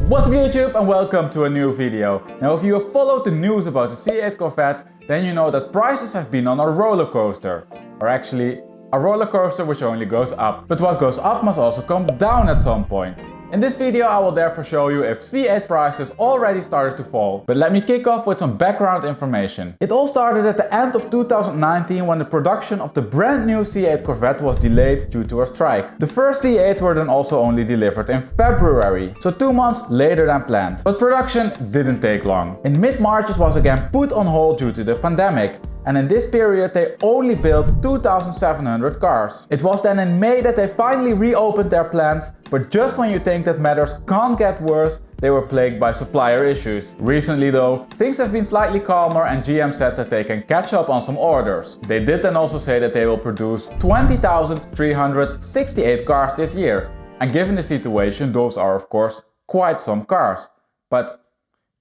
What's up YouTube and welcome to a new video. Now if you have followed the news about the C8 Corvette, then you know that prices have been on a roller coaster. Or actually, a roller coaster which only goes up. But what goes up must also come down at some point. In this video I will therefore show you if C8 prices already started to fall. But let me kick off with some background information. It all started at the end of 2019 when the production of the brand new C8 Corvette was delayed due to a strike. The first C8s were then also only delivered in February, so 2 months later than planned. But production didn't take long. In mid-March it was again put on hold due to the pandemic. And in this period they only built 2,700 cars. It was then in May that they finally reopened their plants, but just when you think that matters can't get worse, they were plagued by supplier issues. Recently though, things have been slightly calmer and GM said that they can catch up on some orders. They did then also say that they will produce 20,368 cars this year. And given the situation, those are of course quite some cars. But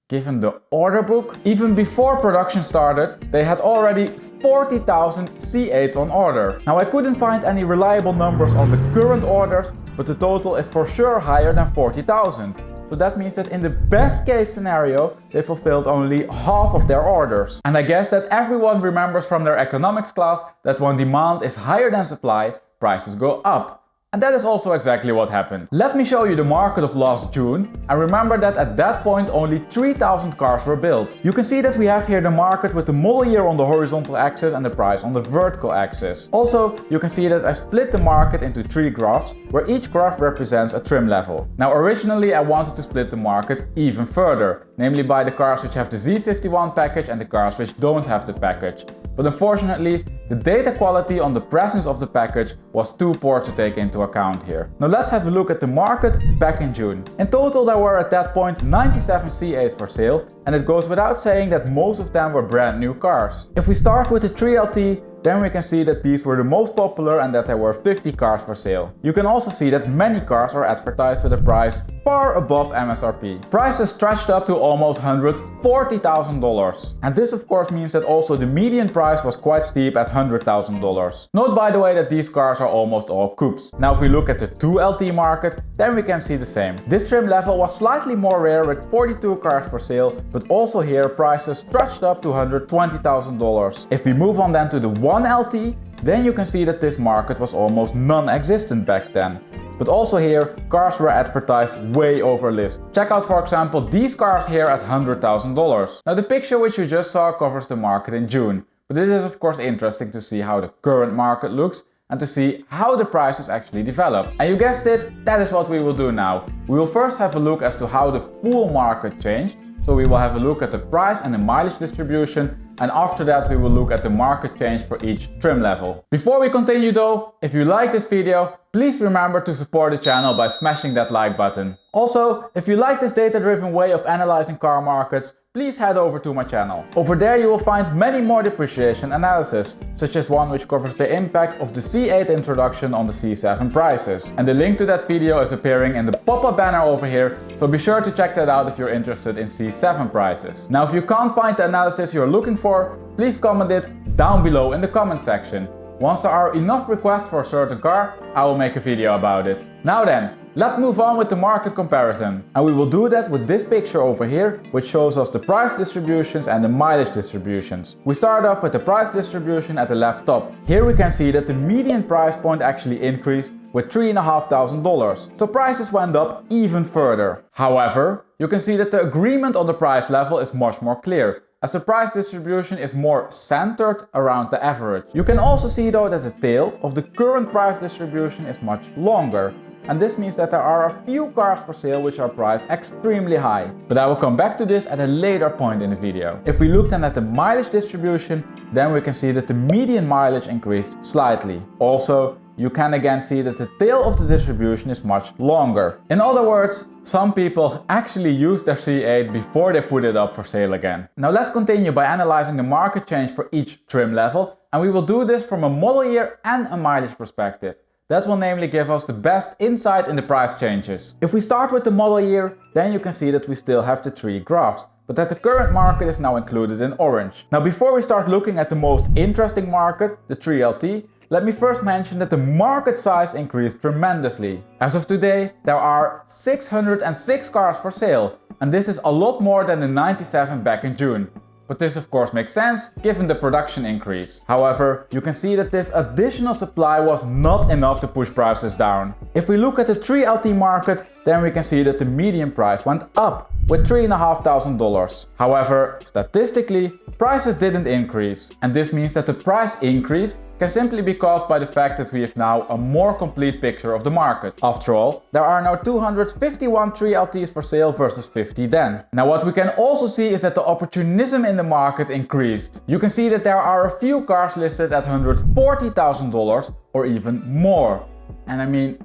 given the order book, even before production started, they had already 40,000 C8s on order. Now I couldn't find any reliable numbers on the current orders, but the total is for sure higher than 40,000. So that means that in the best case scenario, they fulfilled only half of their orders. And I guess that everyone remembers from their economics class that when demand is higher than supply, prices go up. And that is also exactly what happened. Let me show you the market of last June, and remember that at that point only 3,000 cars were built. You can see that we have here the market with the model year on the horizontal axis and the price on the vertical axis. Also, you can see that I split the market into 3 graphs, where each graph represents a trim level. Now originally I wanted to split the market even further, namely by the cars which have the Z51 package and the cars which don't have the package. But unfortunately, the data quality on the presence of the package was too poor to take into account here. Now let's have a look at the market back in June. In total there were at that point 97 C8s for sale, and it goes without saying that most of them were brand new cars. If we start with the 3LT, then we can see that these were the most popular and that there were 50 cars for sale. You can also see that many cars are advertised with a price far above MSRP. Prices stretched up to almost $140,000. And this of course means that also the median price was quite steep at $100,000. Note by the way that these cars are almost all coupes. Now if we look at the 2LT market, then we can see the same. This trim level was slightly more rare with 42 cars for sale, but also here prices stretched up to $120,000. If we move on then to the 1LT, then you can see that this market was almost non-existent back then. But also here, cars were advertised way over list. Check out for example these cars here at $100,000. Now the picture which you just saw covers the market in June. But it is of course interesting to see how the current market looks and to see how the prices actually develop. And you guessed it, that is what we will do now. We will first have a look as to how the full market changed. So we will have a look at the price and the mileage distribution, and after that we will look at the market change for each trim level. Before we continue though, if you like this video, please remember to support the channel by smashing that like button. Also, if you like this data-driven way of analyzing car markets, please head over to my channel. Over there you will find many more depreciation analysis, such as one which covers the impact of the C8 introduction on the C7 prices. And the link to that video is appearing in the pop-up banner over here, so be sure to check that out if you're interested in C7 prices. Now if you can't find the analysis you're looking for, please comment it down below in the comment section. Once there are enough requests for a certain car, I will make a video about it. Now then, let's move on with the market comparison. And we will do that with this picture over here, which shows us the price distributions and the mileage distributions. We start off with the price distribution at the left top. Here we can see that the median price point actually increased with $3,500. So prices went up even further. However, you can see that the agreement on the price level is much more clear, as the price distribution is more centered around the average. You can also see though that the tail of the current price distribution is much longer. And this means that there are a few cars for sale which are priced extremely high. But I will come back to this at a later point in the video. If we look then at the mileage distribution, then we can see that the median mileage increased slightly. Also, you can again see that the tail of the distribution is much longer. In other words, some people actually use their C8 before they put it up for sale again. Now let's continue by analyzing the market change for each trim level, and we will do this from a model year and a mileage perspective. That will namely give us the best insight in the price changes. If we start with the model year, then you can see that we still have the 3 graphs, but that the current market is now included in orange. Now before we start looking at the most interesting market, the 3LT, let me first mention that the market size increased tremendously. As of today, there are 606 cars for sale, and this is a lot more than the 97 back in June. But this of course makes sense given the production increase. However, you can see that this additional supply was not enough to push prices down. If we look at the 3LT market, then we can see that the median price went up with $3,500. However, statistically, prices didn't increase. And this means that the price increase can simply be caused by the fact that we have now a more complete picture of the market. After all, there are now 251 3LTs for sale versus 50 then. Now what we can also see is that the opportunism in the market increased. You can see that there are a few cars listed at $140,000 or even more. And I mean,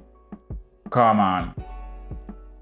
come on.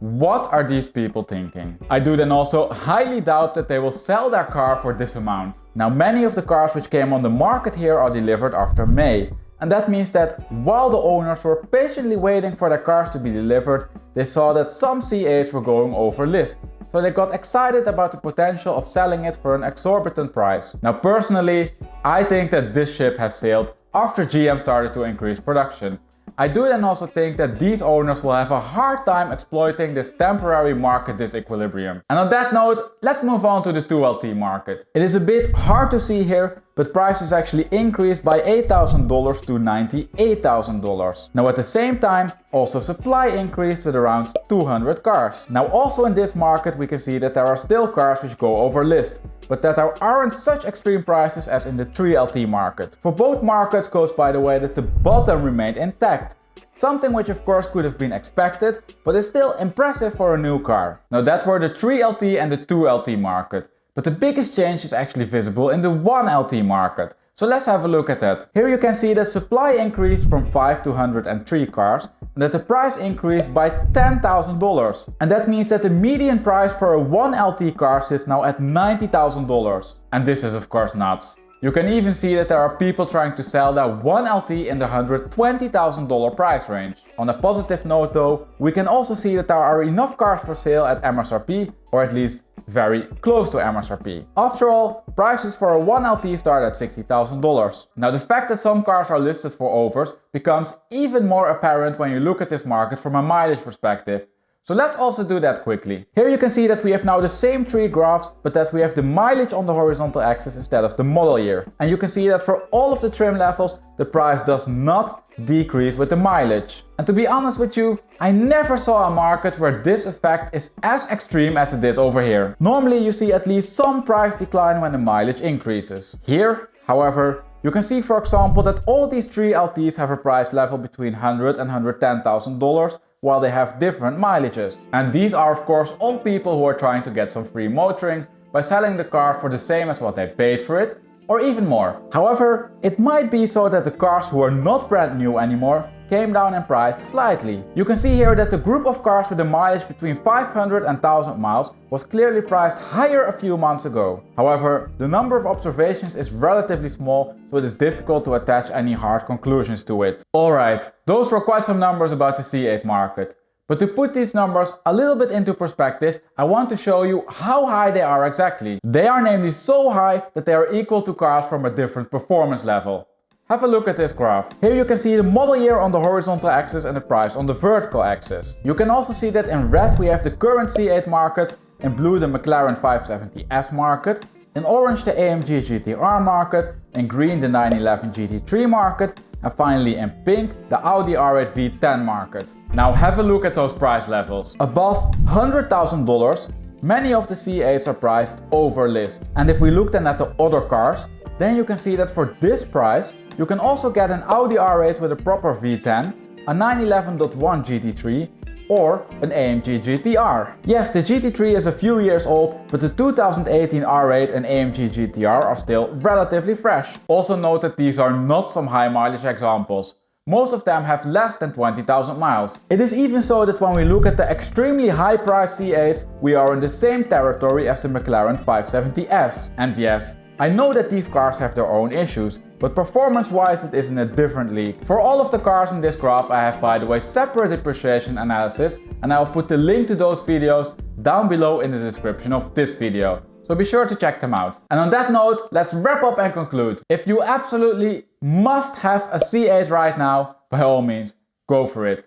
What are these people thinking? I do then also highly doubt that they will sell their car for this amount. Now many of the cars which came on the market here are delivered after May. And that means that while the owners were patiently waiting for their cars to be delivered, they saw that some C8s were going over list. So they got excited about the potential of selling it for an exorbitant price. Now personally, I think that this ship has sailed after GM started to increase production. I do then also think that these owners will have a hard time exploiting this temporary market disequilibrium. And on that note, let's move on to the 2LT market. It is a bit hard to see here, but prices actually increased by $8,000 to $98,000. Now at the same time, also supply increased with around 200 cars. Now also in this market we can see that there are still cars which go over list, but that there aren't such extreme prices as in the 3LT market. For both markets goes by the way that the bottom remained intact. Something which of course could have been expected, but is still impressive for a new car. Now that were the 3LT and the 2LT market. But the biggest change is actually visible in the 1LT market. So let's have a look at that. Here you can see that supply increased from 5 to 103 cars and that the price increased by $10,000. And that means that the median price for a 1LT car sits now at $90,000. And this is of course nuts. You can even see that there are people trying to sell their 1LT in the $120,000 price range. On a positive note though, we can also see that there are enough cars for sale at MSRP, or at least very close to MSRP. After all, prices for a 1LT start at $60,000. Now the fact that some cars are listed for overs becomes even more apparent when you look at this market from a mileage perspective. So let's also do that quickly. Here you can see that we have now the same three graphs, but that we have the mileage on the horizontal axis instead of the model year. And you can see that for all of the trim levels, the price does not decrease with the mileage. And to be honest with you, I never saw a market where this effect is as extreme as it is over here. Normally you see at least some price decline when the mileage increases. Here, however, you can see for example that all these 3LTs have a price level between $100,000 and $110,000, while they have different mileages. And these are of course all people who are trying to get some free motoring by selling the car for the same as what they paid for it, or even more. However, it might be so that the cars who are not brand new anymore came down in price slightly. You can see here that the group of cars with a mileage between 500 and 1000 miles was clearly priced higher a few months ago. However, the number of observations is relatively small, so it is difficult to attach any hard conclusions to it. Alright, those were quite some numbers about the C8 market. But to put these numbers a little bit into perspective, I want to show you how high they are exactly. They are namely so high that they are equal to cars from a different performance level. Have a look at this graph. Here you can see the model year on the horizontal axis and the price on the vertical axis. You can also see that in red we have the current C8 market, in blue the Mclaren 570S market, in orange the AMG GT R market, in green the 911 GT3 market, and finally in pink the Audi R8 V10 market. Now have a look at those price levels. Above $100,000, many of the C8s are priced over list. And if we look then at the other cars, then you can see that for this price you can also get an Audi R8 with a proper V10, a 911.1 GT3 or an AMG GT R. Yes, the GT3 is a few years old, but the 2018 R8 and AMG GT R are still relatively fresh. Also note that these are not some high mileage examples. Most of them have less than 20,000 miles. It is even so that when we look at the extremely high priced C8s, we are in the same territory as the Mclaren 570S. And yes, I know that these cars have their own issues, but performance-wise it is in a different league. For all of the cars in this graph I have by the way separate depreciation analysis, and I will put the link to those videos down below in the description of this video. So be sure to check them out. And on that note, let's wrap up and conclude. If you absolutely must have a C8 right now, by all means, go for it.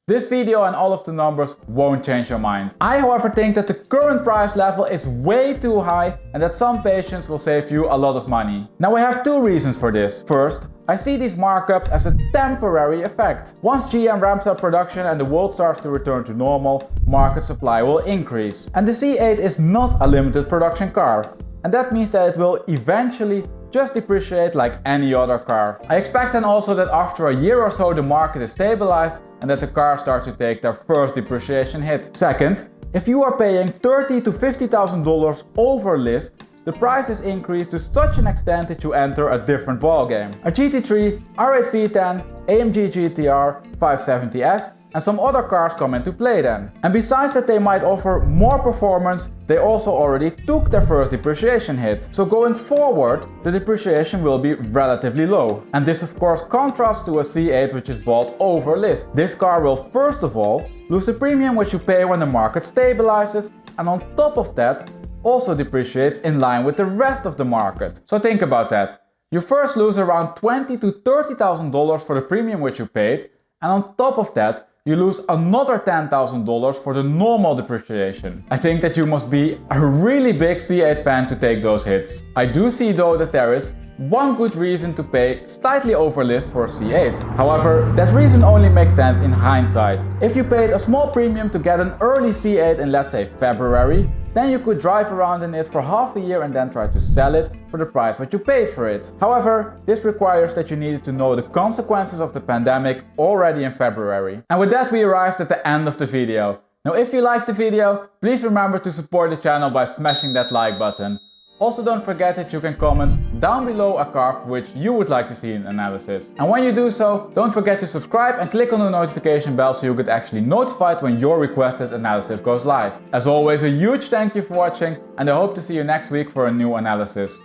This video and all of the numbers won't change your mind. I however think that the current price level is way too high and that some patience will save you a lot of money. Now I have two reasons for this. First, I see these markups as a temporary effect. Once GM ramps up production and the world starts to return to normal, market supply will increase. And the C8 is not a limited production car. And that means that it will eventually just depreciate like any other car. I expect then also that after a year or so the market is stabilized and that the cars start to take their first depreciation hit. Second, if you are paying $30,000 to $50,000 over list, the price is increased to such an extent that you enter a different ballgame. A GT3, R8 V10, AMG GT R, 570S and some other cars come into play then. And besides that they might offer more performance, they also already took their first depreciation hit. So going forward, the depreciation will be relatively low. And this of course contrasts to a C8 which is bought over list. This car will first of all lose the premium which you pay when the market stabilizes, and on top of that also depreciates in line with the rest of the market. So think about that. You first lose around $20,000 to $30,000 for the premium which you paid, and on top of that you lose another $10,000 for the normal depreciation. I think that you must be a really big C8 fan to take those hits. I do see though that there is one good reason to pay slightly over list for a C8. However, that reason only makes sense in hindsight. If you paid a small premium to get an early C8 in let's say February, then you could drive around in it for half a year and then try to sell it for the price what you paid for it. However, this requires that you needed to know the consequences of the pandemic already in February. And with that we arrived at the end of the video. Now if you liked the video, please remember to support the channel by smashing that like button. Also don't forget that you can comment down below a car for which you would like to see an analysis. And when you do so, don't forget to subscribe and click on the notification bell so you get actually notified when your requested analysis goes live. As always, a huge thank you for watching and I hope to see you next week for a new analysis.